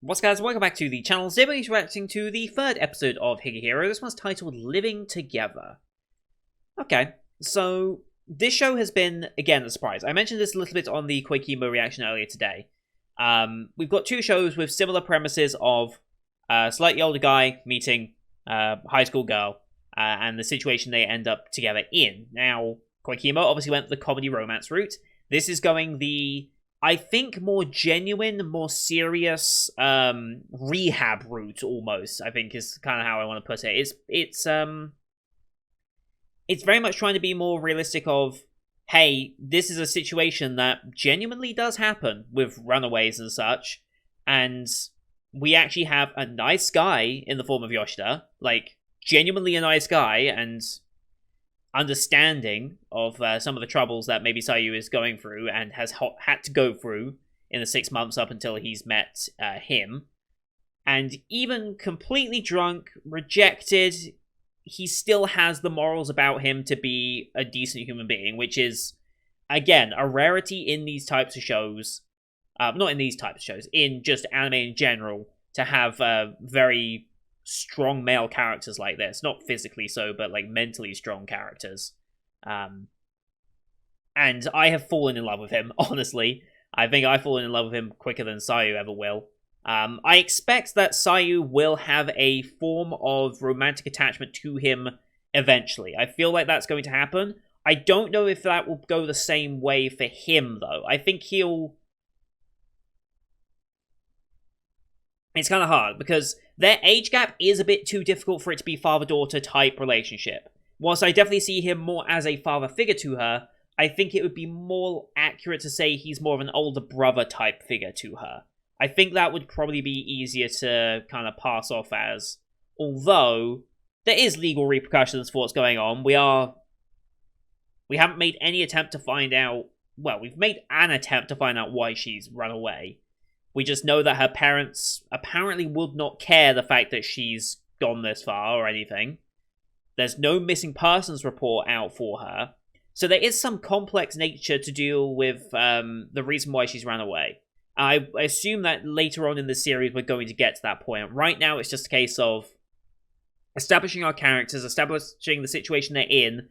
What's up, guys? Welcome back to the channel. Today we're reacting to the third episode of Higehiro. This one's titled Living Together. Okay, so this show has been, again, a surprise. I mentioned this a little bit on the Koikimo reaction earlier today. We've got two shows with similar premises of a slightly older guy meeting a high school girl and the situation they end up together in. Now, Koikimo obviously went the comedy romance route. This is going the, I think, more genuine, more serious rehab route almost, I think is kind of how I want to put it. It's very much trying to be more realistic of, hey, this is a situation that genuinely does happen with runaways and such, and we actually have a nice guy in the form of Yoshida, like, genuinely a nice guy, and understanding of some of the troubles that maybe Sayu is going through and has had to go through in the 6 months up until he's met him. And even completely drunk, rejected, he still has the morals about him to be a decent human being, which is, again, a rarity in these types of shows. Not in these types of shows, in just anime in general, to have very strong male characters like this. Not physically so, but like mentally strong characters. And I have fallen in love with him, honestly. I think I've fallen in love with him quicker than Sayu ever will. I expect that Sayu will have a form of romantic attachment to him eventually. I feel like that's going to happen. I don't know if that will go the same way for him, though. I think he'll... It's kind of hard, because their age gap is a bit too difficult for it to be father-daughter type relationship. Whilst I definitely see him more as a father figure to her, I think it would be more accurate to say he's more of an older brother type figure to her. I think that would probably be easier to kind of pass off as, although there is legal repercussions for what's going on. We haven't made any attempt to find out, well, we've made an attempt to find out why she's run away. We just know that her parents apparently would not care the fact that she's gone this far or anything. There's no missing persons report out for her. So there is some complex nature to deal with the reason why she's run away. I assume that later on in the series we're going to get to that point. Right now it's just a case of establishing our characters, establishing the situation they're in,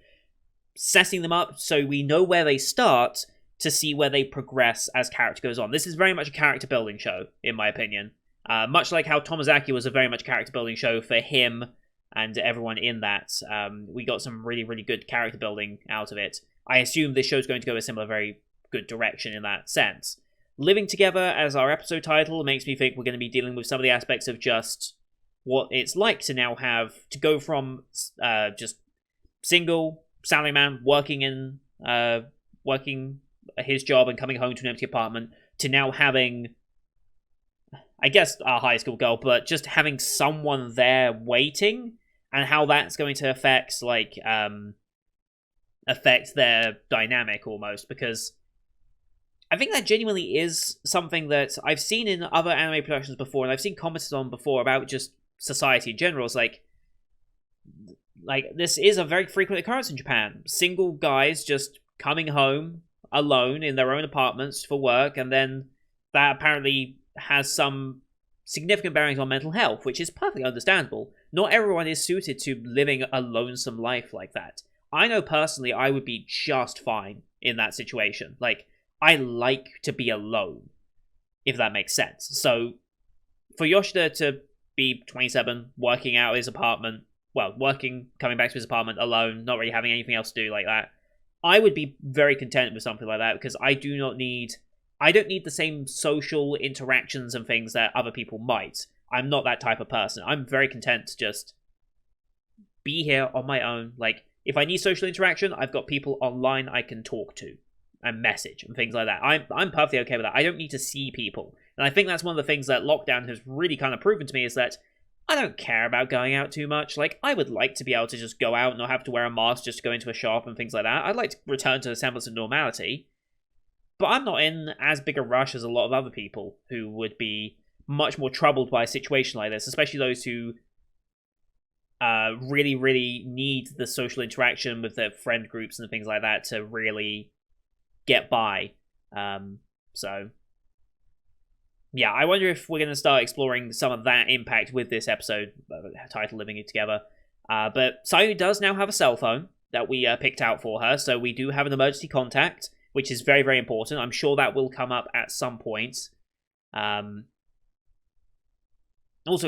setting them up so we know where they start to see where they progress as character goes on. This is very much a character building show, in my opinion. Much like how Tomozaki was a very much character building show for him and everyone in that. We got some really, really good character building out of it. I assume this show's going to go a similar, very good direction in that sense. Living Together as our episode title makes me think we're going to be dealing with some of the aspects of just what it's like to now have to go from just single salaryman working his job and coming home to an empty apartment to now having, I guess, a high school girl, but just having someone there waiting, and how that's going to affect their dynamic almost, because I think that genuinely is something that I've seen in other anime productions before, and I've seen commented on before about just society in general. It's like this is a very frequent occurrence in Japan. Single guys just coming home alone in their own apartments for work, and then that apparently has some significant bearings on mental health, which is perfectly understandable. Not everyone is suited to living a lonesome life like that. I know personally I would be just fine in that situation. Like, I like to be alone, if that makes sense. So, for Yoshida to be 27, working out his apartment, coming back to his apartment alone, not really having anything else to do like that, I would be very content with something like that, because I don't need the same social interactions and things that other people might. I'm not that type of person. I'm very content to just be here on my own. Like, if I need social interaction, I've got people online I can talk to and message and things like that. I'm perfectly okay with that. I don't need to see people. And I think that's one of the things that lockdown has really kind of proven to me, is that I don't care about going out too much. Like, I would like to be able to just go out and not have to wear a mask just to go into a shop and things like that. I'd like to return to a semblance of normality. But I'm not in as big a rush as a lot of other people who would be much more troubled by a situation like this, especially those who really, really need the social interaction with their friend groups and things like that to really get by. So yeah, I wonder if we're going to start exploring some of that impact with this episode title, Living It Together. But Sayu does now have a cell phone that we picked out for her, so we do have an emergency contact, which is very, very important. I'm sure that will come up at some point. Also,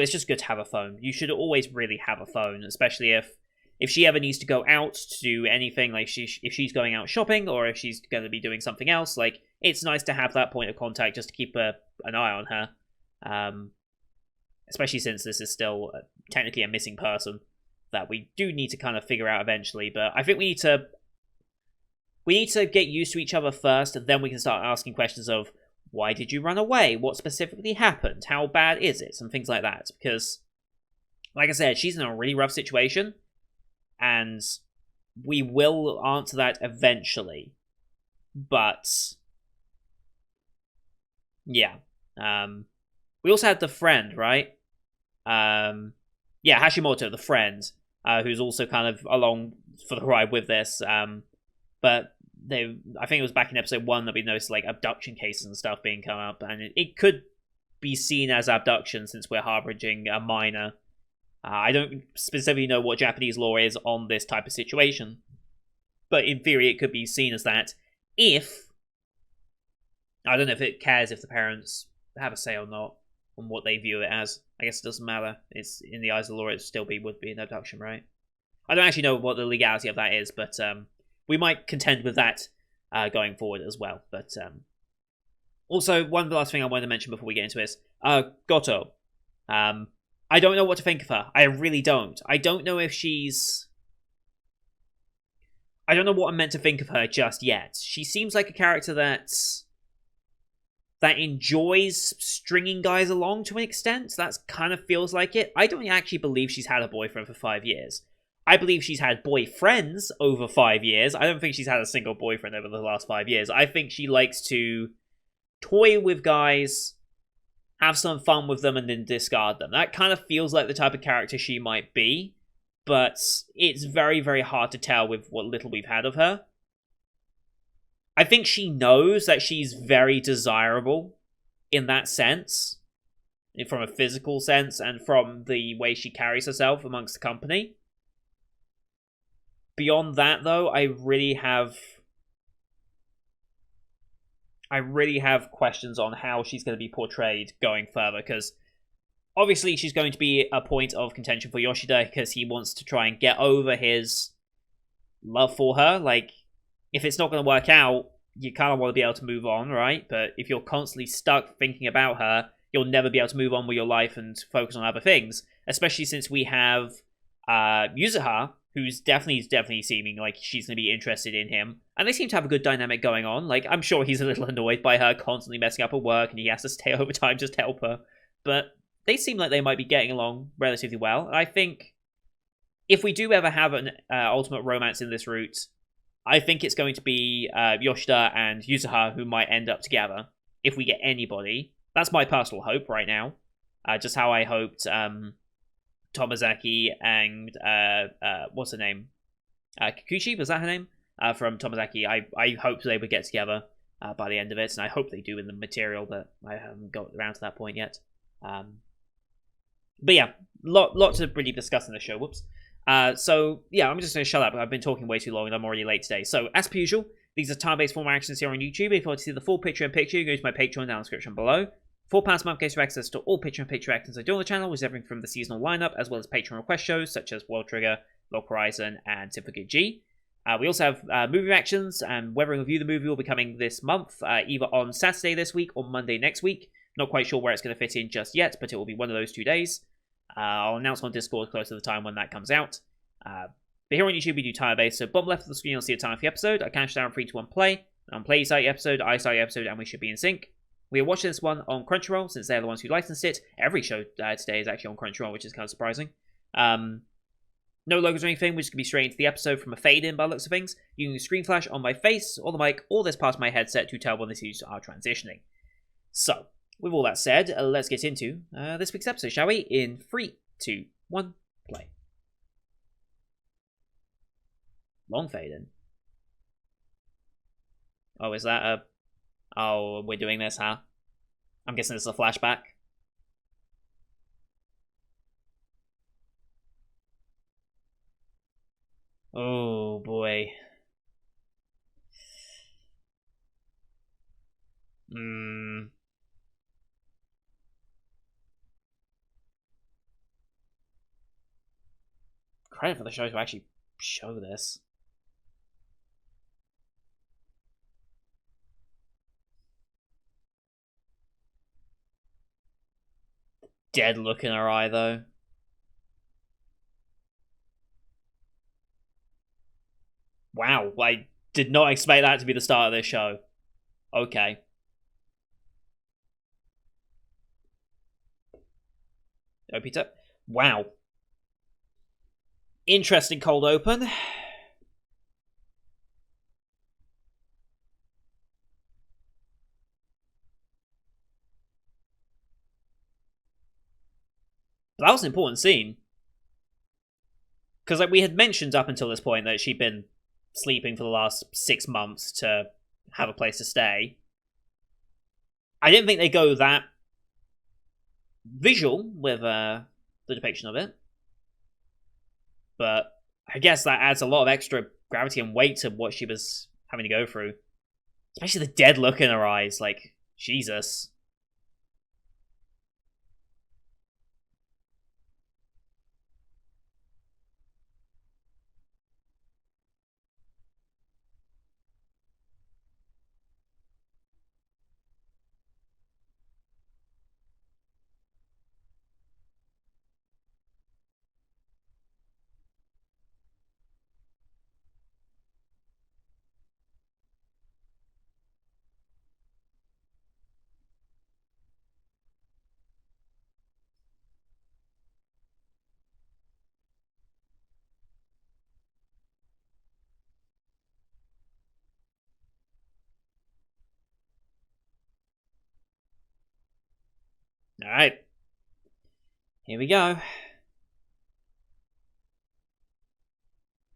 it's just good to have a phone. You should always really have a phone, especially if she ever needs to go out to do anything, like if she's going out shopping or if she's going to be doing something else. Like, it's nice to have that point of contact just to keep an eye on her. Especially since this is still technically a missing person that we do need to kind of figure out eventually. But I think we need to get used to each other first, and then we can start asking questions of, why did you run away? What specifically happened? How bad is it? And things like that. Because, like I said, she's in a really rough situation, and we will answer that eventually. But, yeah. We also had the friend, right? Yeah, Hashimoto, the friend, who's also kind of along for the ride with this. But I think it was back in episode 1 that we noticed like abduction cases and stuff being come up, and it could be seen as abduction since we're harboring a minor. I don't specifically know what Japanese law is on this type of situation, but in theory it could be seen as that if, I don't know if it cares if the parents have a say or not on what they view it as. I guess it doesn't matter. It's in the eyes of the law, it still would be an abduction, right? I don't actually know what the legality of that is, but we might contend with that going forward as well. But also, one last thing I wanted to mention before we get into this. Goto. I don't know what to think of her. I really don't. I don't know if she's... I don't know what I'm meant to think of her just yet. She seems like a character that enjoys stringing guys along to an extent. That kind of feels like it. I don't actually believe she's had a boyfriend for 5 years. I believe she's had boyfriends over 5 years. I don't think she's had a single boyfriend over the last 5 years. I think she likes to toy with guys, have some fun with them, and then discard them. That kind of feels like the type of character she might be, but it's very, very hard to tell with what little we've had of her. I think she knows that she's very desirable in that sense, from a physical sense and from the way she carries herself amongst the company. Beyond that, though, I really have questions on how she's going to be portrayed going further, because obviously she's going to be a point of contention for Yoshida because he wants to try and get over his love for her. Like, if it's not going to work out, you kind of want to be able to move on, right? But if you're constantly stuck thinking about her, you'll never be able to move on with your life and focus on other things, especially since we have Yuzuha, who's definitely seeming like she's going to be interested in him. And they seem to have a good dynamic going on. Like, I'm sure he's a little annoyed by her constantly messing up her work and he has to stay overtime just to help her. But they seem like they might be getting along relatively well. And I think if we do ever have an ultimate romance in this route, I think it's going to be Yoshida and Yuzuha who might end up together, if we get anybody. That's my personal hope right now. Just how I hoped Tomazaki and what's her name? Kikuchi, was that her name? From Tomazaki. I hoped they would get together by the end of it, and I hope they do in the material, but I haven't got around to that point yet. But yeah, lot to really discuss in the show. Whoops. So yeah, I'm just going to shut up. I've been talking way too long and I'm already late today. So as per usual, these are time-based form actions here on YouTube. If you want to see the full picture-in-picture, you go to my Patreon down in the description below. £4 a month gives you access to all picture-in-picture actions I do on the channel, with everything from the seasonal lineup, as well as Patreon request shows, such as World Trigger, Log Horizon, and Symphogear G. We also have movie reactions, and whether we review the movie will be coming this month, either on Saturday this week or Monday next week. Not quite sure where it's going to fit in just yet, but it will be one of those 2 days. I'll announce on Discord close to the time when that comes out. But here on YouTube we do time-based, so bottom left of the screen you'll see a time for the episode. I count down 3, 2, 1, play. And on play you start the episode, I start the episode, and we should be in sync. We are watching this one on Crunchyroll, since they're the ones who licensed it. Every show today is actually on Crunchyroll, which is kind of surprising. No logos or anything, we're just going to be straight into the episode from a fade-in by the looks of things, using a screen flash on my face, or the mic, or this part of my headset to tell when the twos are transitioning. So, with all that said, let's get into this week's episode, shall we? In 3, 2, 1, play. Long fade-in. Oh, is that a... Oh, we're doing this, huh? I'm guessing this is a flashback. Oh boy. Hmm. Credit for the show to actually show this. Dead look in her eye, though. Wow, I did not expect that to be the start of this show. Okay. Oh, Peter. Wow. Interesting cold open. But that was an important scene. Because like we had mentioned up until this point that she'd been sleeping for the last 6 months to have a place to stay. I didn't think they'd go that visual with the depiction of it. But I guess that adds a lot of extra gravity and weight to what she was having to go through. Especially the dead look in her eyes. Like, Jesus. Alright. Here we go.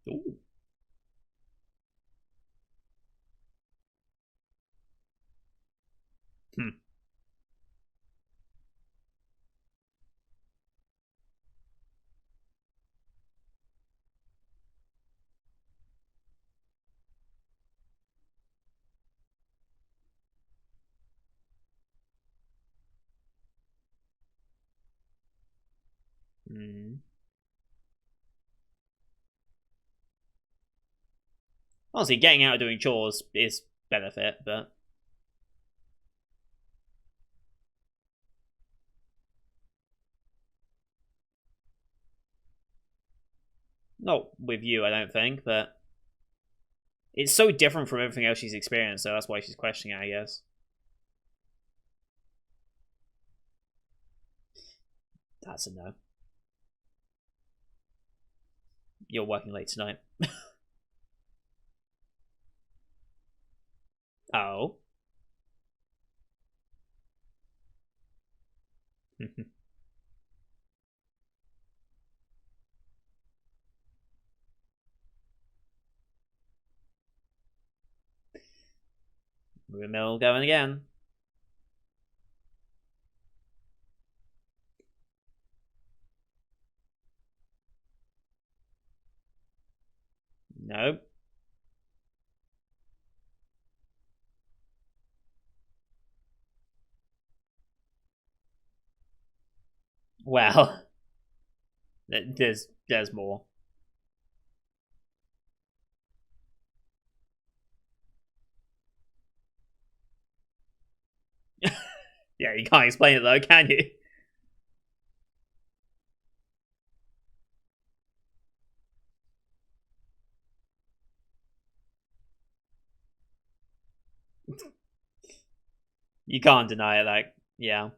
Ooh. Hmm. Hmm. Honestly, getting out and doing chores is benefit, but not with you, I don't think, but it's so different from everything else she's experienced, so that's why she's questioning it, I guess. That's a no. You're working late tonight. Oh. Mill going again. Nope. Well, there's more. Yeah, you can't explain it though, can you? You can't deny it. Like, yeah.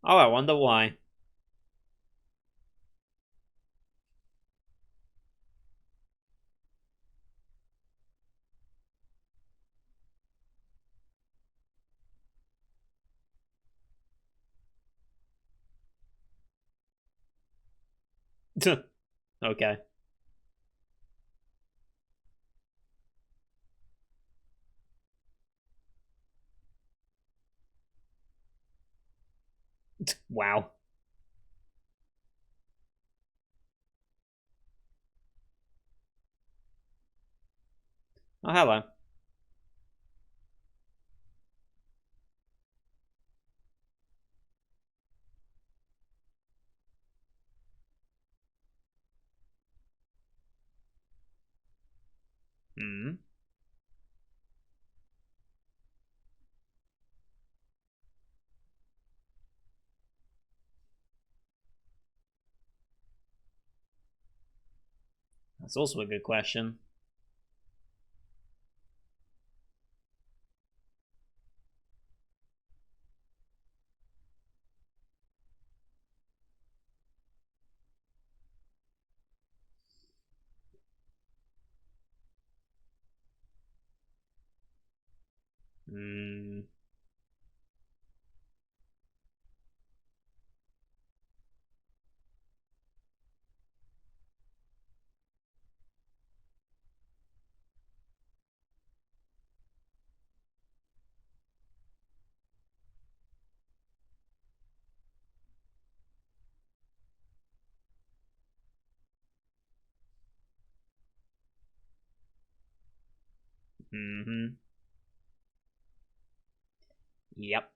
Oh, I wonder why. Okay. Wow. Oh, hello. Hmm. That's also a good question. Hmm. Hmm. Yep.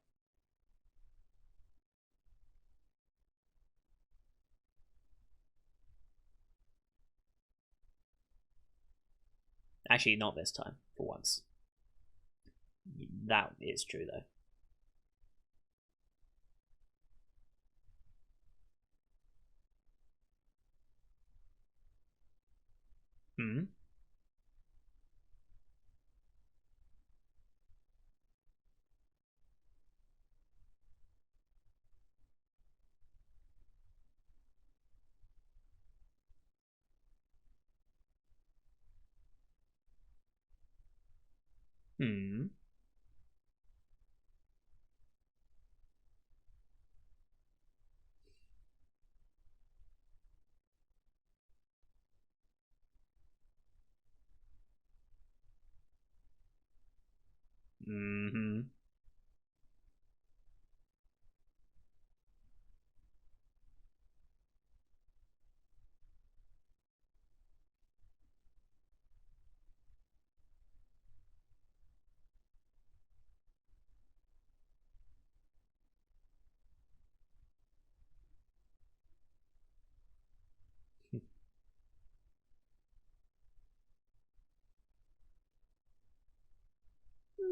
Actually, not this time, for once. That is true, though. Hmm. Hmm. Hmm.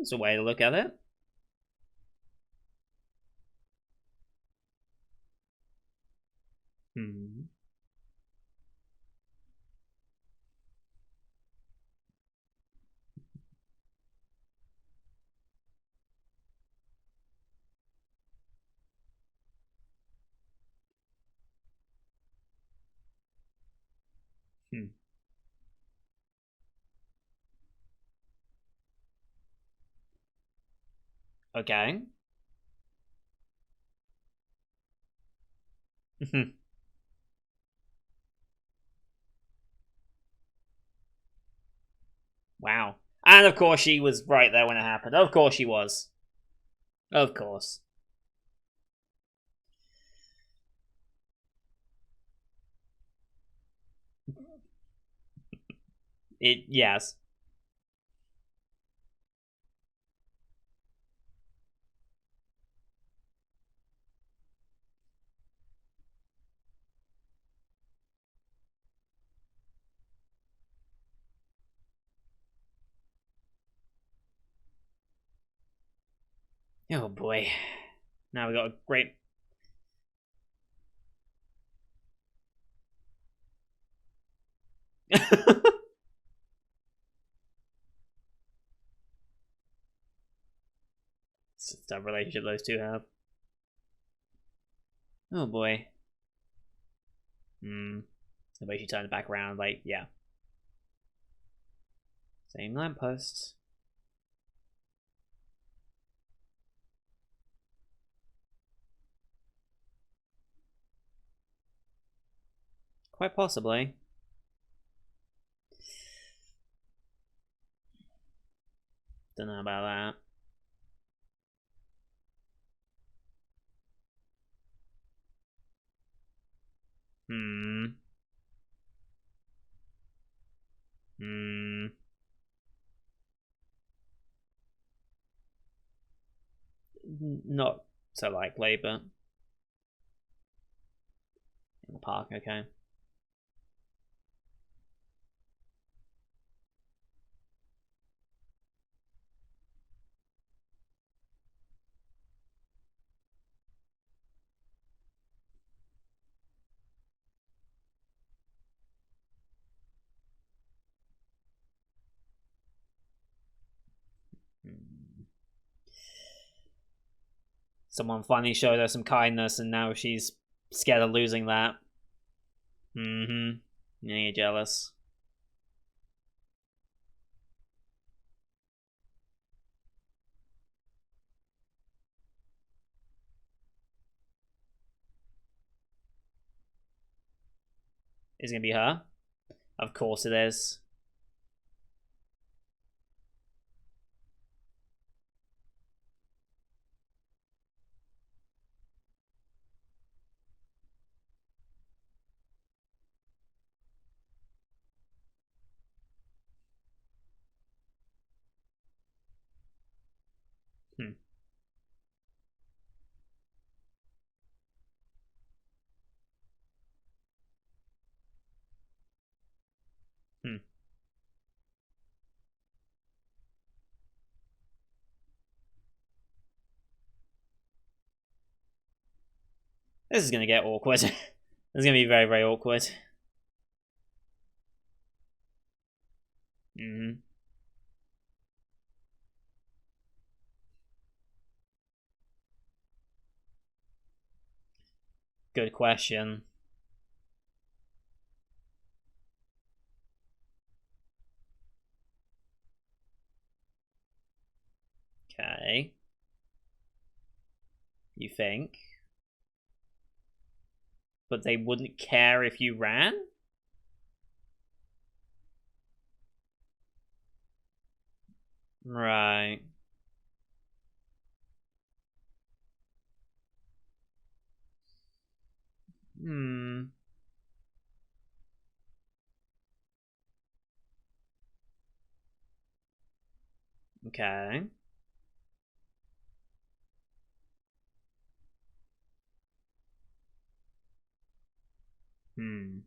It's a way to look at it. Hmm. Hmm. Okay. Wow. And of course, she was right there when it happened. Of course, she was. Of course. It. Yes. Oh boy. Now we got a great. It's a tough relationship those two have. Oh boy. Hmm. The way she turned back around, like, yeah. Same lamppost. Quite possibly. Don't know about that. Hmm. Hmm. Not so likely, but in the park, okay. Hmm. Someone finally showed her some kindness, and now she's scared of losing that. Mm-hmm. Yeah, you're jealous. Is it gonna be her? Of course it is. Hmm. Hmm. This is gonna get awkward. This is gonna be very, very awkward. Mm-hmm. Good question. Okay. You think? But they wouldn't care if you ran? Right. Hmm. Okay. Hmm.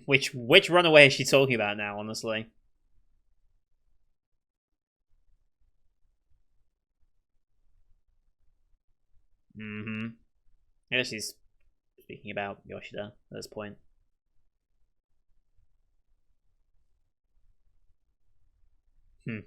Which runaway is she talking about now, honestly? Mm-hmm. I guess she's speaking about Yoshida at this point. Hmm.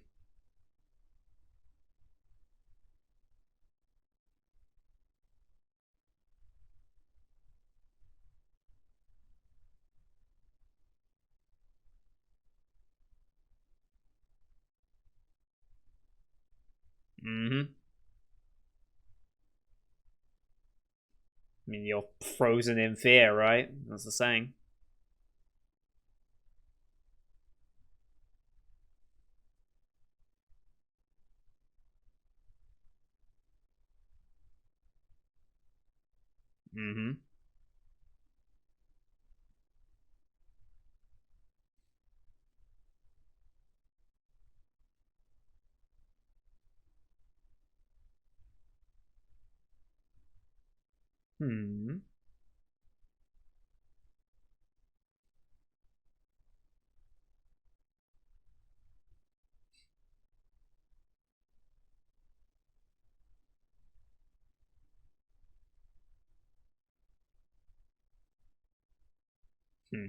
Mm-hmm. I mean, you're frozen in fear, right? That's the saying. Mm-hmm. Hmm. Hmm.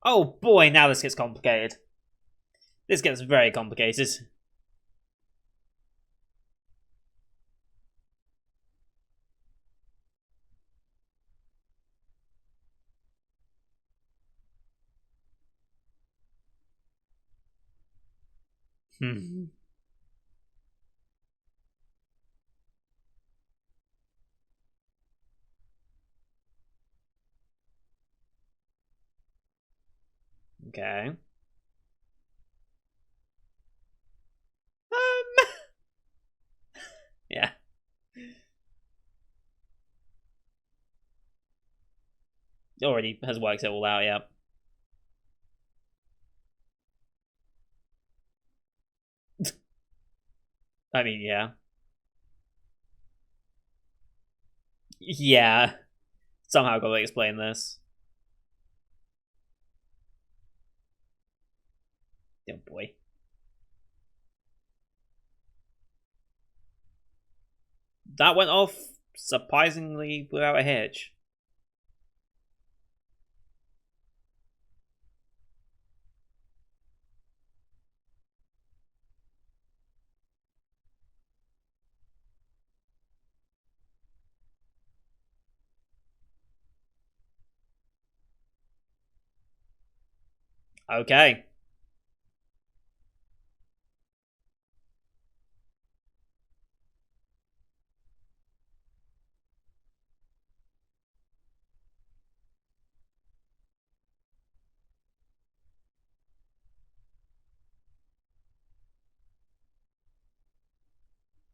Oh boy, now this gets complicated. This gets very complicated. Hmm. Okay. Yeah. Already has worked it all out, yeah. I mean, yeah. Yeah. Somehow got to explain this. Oh boy. That went off surprisingly without a hitch. Okay.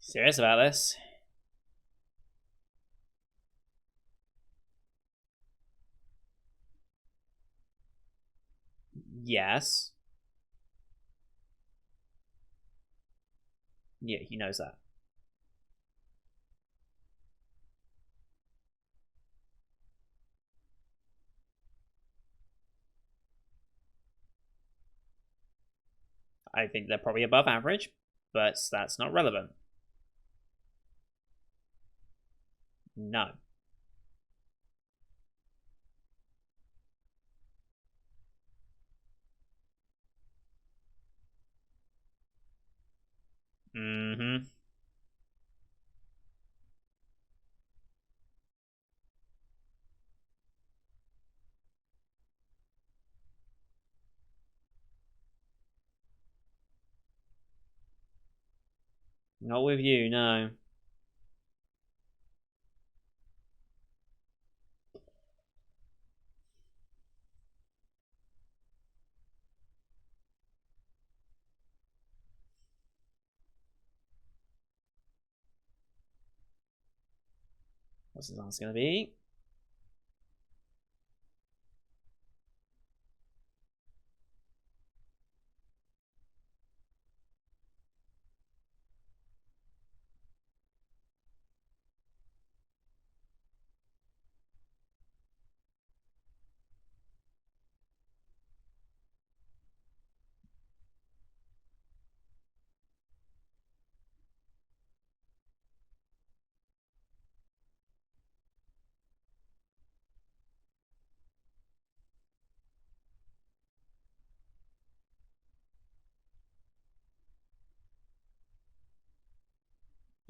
Serious about this? Yes. Yeah, he knows that. I think they're probably above average, but that's not relevant. No. Mm-hmm. Not with you, no. What's his answer gonna be?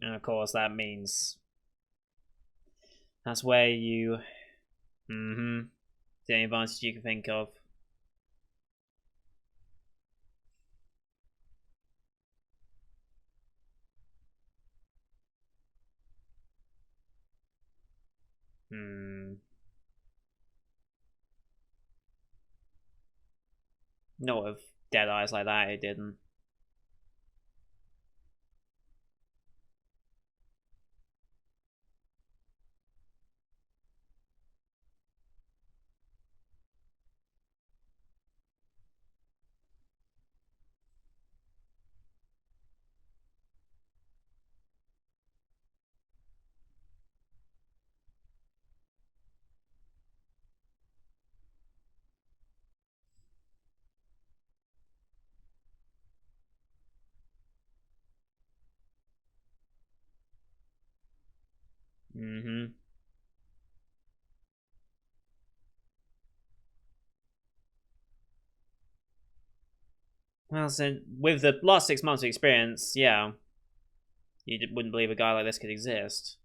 And of course, that means that's where you. Mm-hmm. The only advantage you can think of. Hmm. Not with dead eyes like that, it didn't. Mm-hmm. Well, so with the last 6 months of experience, yeah, you wouldn't believe a guy like this could exist.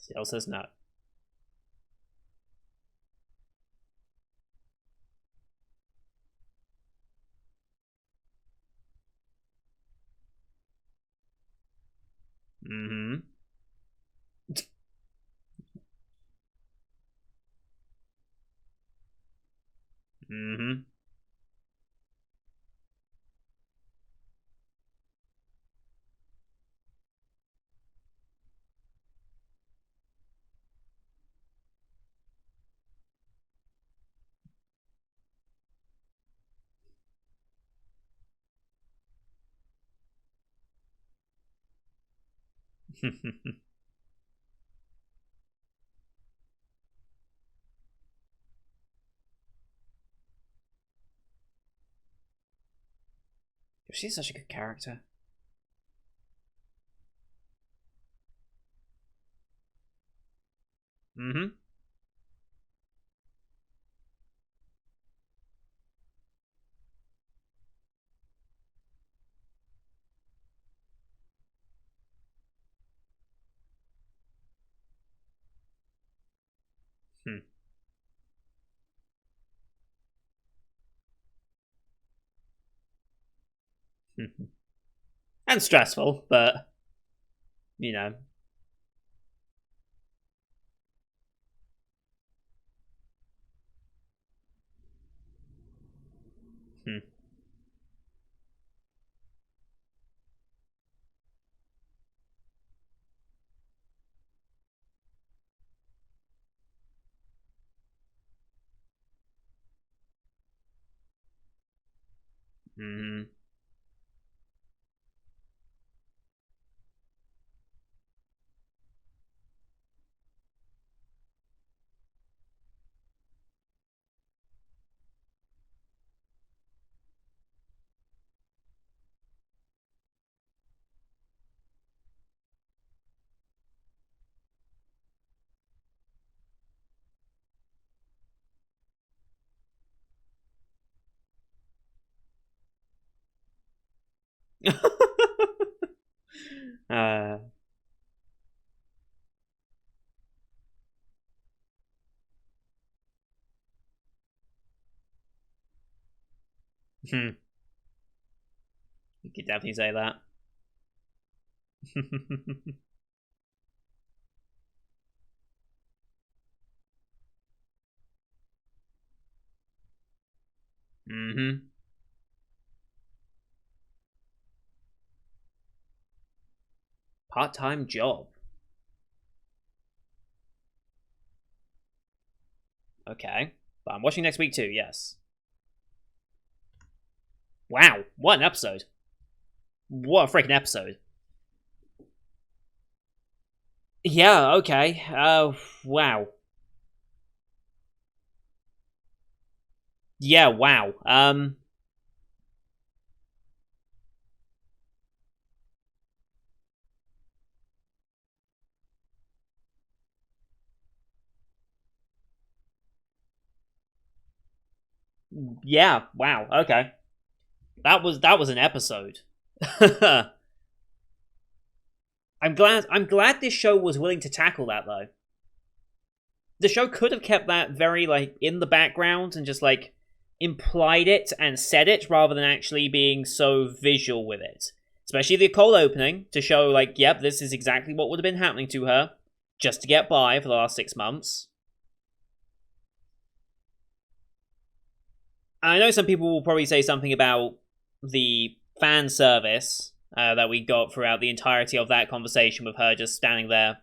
Still says no. Mm-hmm. Mm-hmm. She's such a good character. Mm-hmm. Hmm. And stressful, but you know. Hmm. Mm-hmm. uh, hmm. You could definitely say that. Mm-hmm. Part-time job. Okay. But I'm watching next week too, yes. Wow, what an episode. What a freaking episode. Yeah, okay. Wow. Yeah, wow. Yeah, wow, okay. That was an episode. I'm glad this show was willing to tackle that though. The show could have kept that very like in the background and just like implied it and said it rather than actually being so visual with it. Especially the cold opening to show like, yep, this is exactly what would have been happening to her just to get by for the last 6 months. I know some people will probably say something about the fan service that we got throughout the entirety of that conversation with her just standing there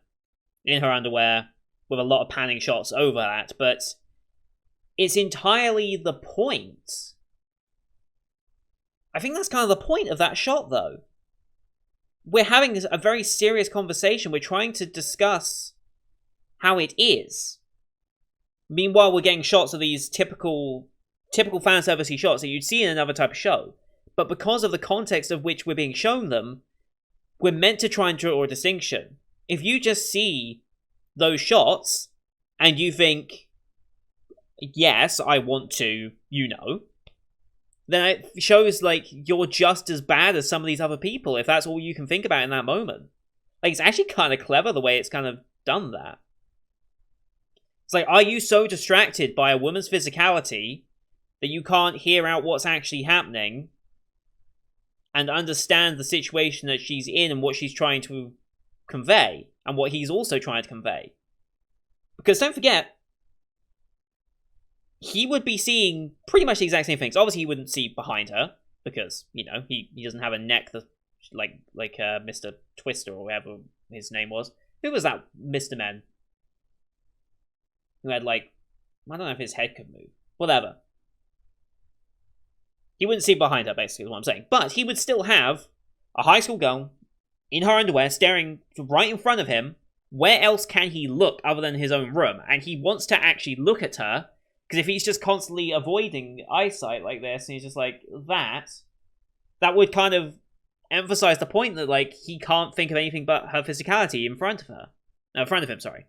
in her underwear with a lot of panning shots over that, but it's entirely the point. I think that's kind of the point of that shot, though. We're having a very serious conversation. We're trying to discuss how it is. Meanwhile, we're getting shots of these typical fan servicey shots that you'd see in another type of show. But because of the context of which we're being shown them, we're meant to try and draw a distinction. If you just see those shots and you think, yes, I want to, then it shows like you're just as bad as some of these other people if that's all you can think about in that moment. Like, it's actually kind of clever the way it's kind of done that. It's like, are you so distracted by a woman's physicality that you can't hear out what's actually happening and understand the situation that she's in and what she's trying to convey and what he's also trying to convey? Because don't forget, he would be seeing pretty much the exact same things. Obviously, he wouldn't see behind her because, you know, he doesn't have a neck that, like Mr. Twister or whatever his name was. Who was that Mr. Men? Who had, like, I don't know if his head could move. Whatever. He wouldn't see behind her, basically, is what I'm saying. But he would still have a high school girl in her underwear staring right in front of him. Where else can he look other than his own room? And he wants to actually look at her, because if he's just constantly avoiding eyesight like this, and he's just like, that would kind of emphasize the point that, like, he can't think of anything but her physicality in front of her. In front of him, sorry.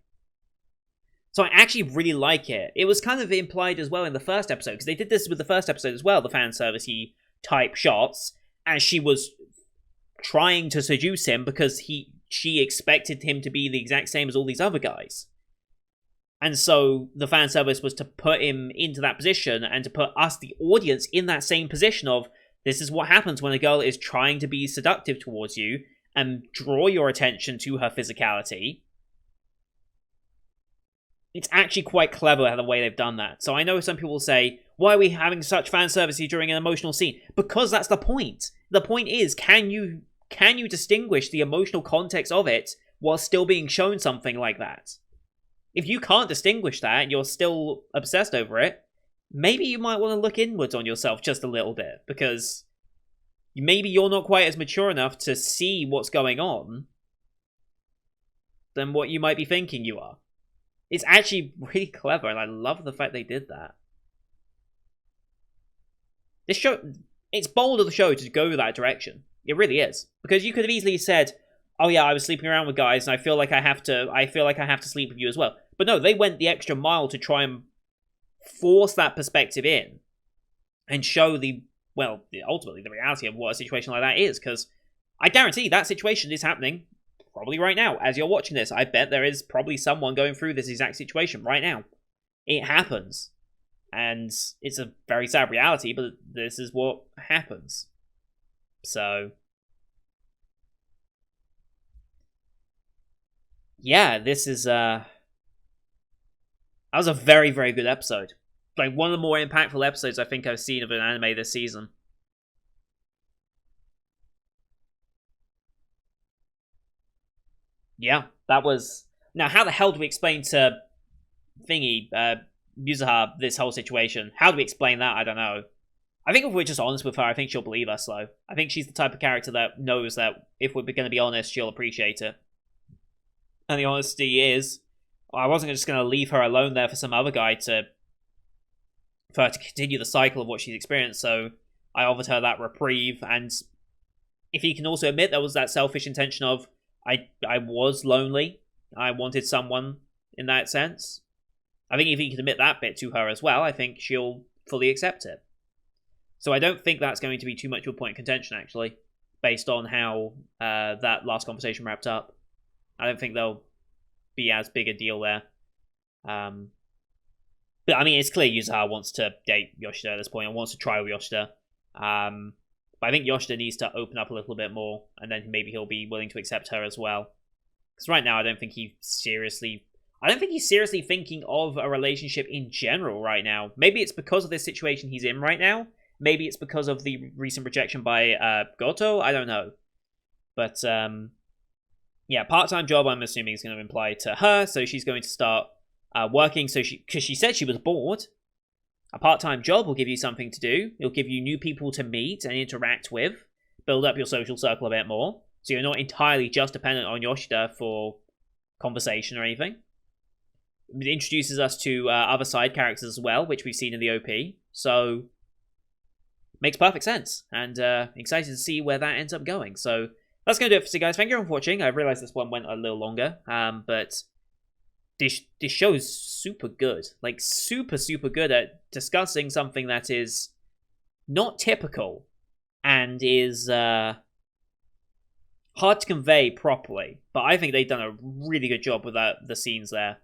So I actually really like it. It was kind of implied as well in the first episode, because they did this with the first episode as well, the fan service-y type shots, and she was trying to seduce him because she expected him to be the exact same as all these other guys. And so the fan service was to put him into that position and to put us, the audience, in that same position of, this is what happens when a girl is trying to be seductive towards you and draw your attention to her physicality. It's actually quite clever the way they've done that. So I know some people will say, why are we having such fan service during an emotional scene? Because that's the point. The point is, can you distinguish the emotional context of it while still being shown something like that? If you can't distinguish that and you're still obsessed over it, maybe you might want to look inwards on yourself just a little bit, because maybe you're not quite as mature enough to see what's going on than what you might be thinking you are. It's actually really clever, and I love the fact they did that. This show, it's bold of the show to go that direction. It really is. Because you could have easily said, oh yeah, I was sleeping around with guys, and I feel like I have to sleep with you as well. But no, they went the extra mile to try and force that perspective in and show ultimately the reality of what a situation like that is. Because I guarantee that situation is happening probably right now as you're watching this. I bet there is probably someone going through this exact situation right now. It happens. And it's a very sad reality, but this is what happens. So, yeah, this is that was a very, very good episode. Like, one of the more impactful episodes I think I've seen of an anime this season. Yeah, that was... Now, how the hell do we explain to Yuzuha, this whole situation? How do we explain that? I don't know. I think if we're just honest with her, I think she'll believe us, though. I think she's the type of character that knows that if we're going to be honest, she'll appreciate it. And the honesty is, I wasn't just going to leave her alone there for some other guy for her to continue the cycle of what she's experienced, so I offered her that reprieve, and if he can also admit there was that selfish intention of, I was lonely, I wanted someone in that sense, I think if he can admit that bit to her as well, I think she'll fully accept it. So I don't think that's going to be too much of a point of contention, actually, based on how that last conversation wrapped up. I don't think there'll be as big a deal there. But I mean, it's clear Yuzuha wants to date Yoshida at this point and wants to try with Yoshida. But I think Yoshida needs to open up a little bit more, and then maybe he'll be willing to accept her as well. Because right now, I don't think he's seriously thinking of a relationship in general right now. Maybe it's because of this situation he's in right now. Maybe it's because of the recent rejection by Goto. I don't know. But, yeah, part-time job, I'm assuming, is going to imply to her. So she's going to start working. Because she said she was bored. A part-time job will give you something to do. It'll give you new people to meet and interact with. Build up your social circle a bit more. So you're not entirely just dependent on Yoshida for conversation or anything. It introduces us to other side characters as well, which we've seen in the OP. So, makes perfect sense. And excited to see where that ends up going. So, that's going to do it for today, guys. Thank you for watching. I realized this one went a little longer. But this show is super good. Like, super, super good at discussing something that is not typical. And is hard to convey properly. But I think they've done a really good job with the scenes there.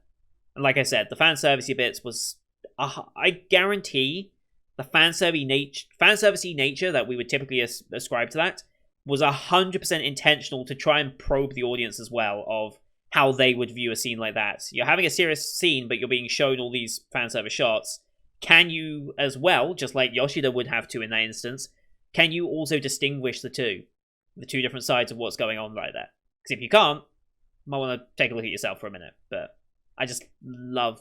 And like I said, the fanservice bits was... I guarantee the fanservice nature that we would typically ascribe to that was 100% intentional to try and probe the audience as well of how they would view a scene like that. You're having a serious scene, but you're being shown all these fanservice shots. Can you, as well, just like Yoshida would have to in that instance, can you also distinguish the two different sides of what's going on right there? Because if you can't, you might want to take a look at yourself for a minute. But I just love...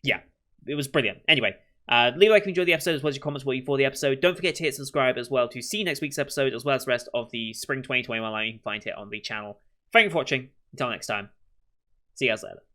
Yeah, it was brilliant. Anyway, leave a like if you enjoyed the episode, as well as your comments what you thought of the episode. Don't forget to hit subscribe as well to see next week's episode, as well as the rest of the Spring 2021 line. You can find it on the channel. Thank you for watching. Until next time. See you guys later.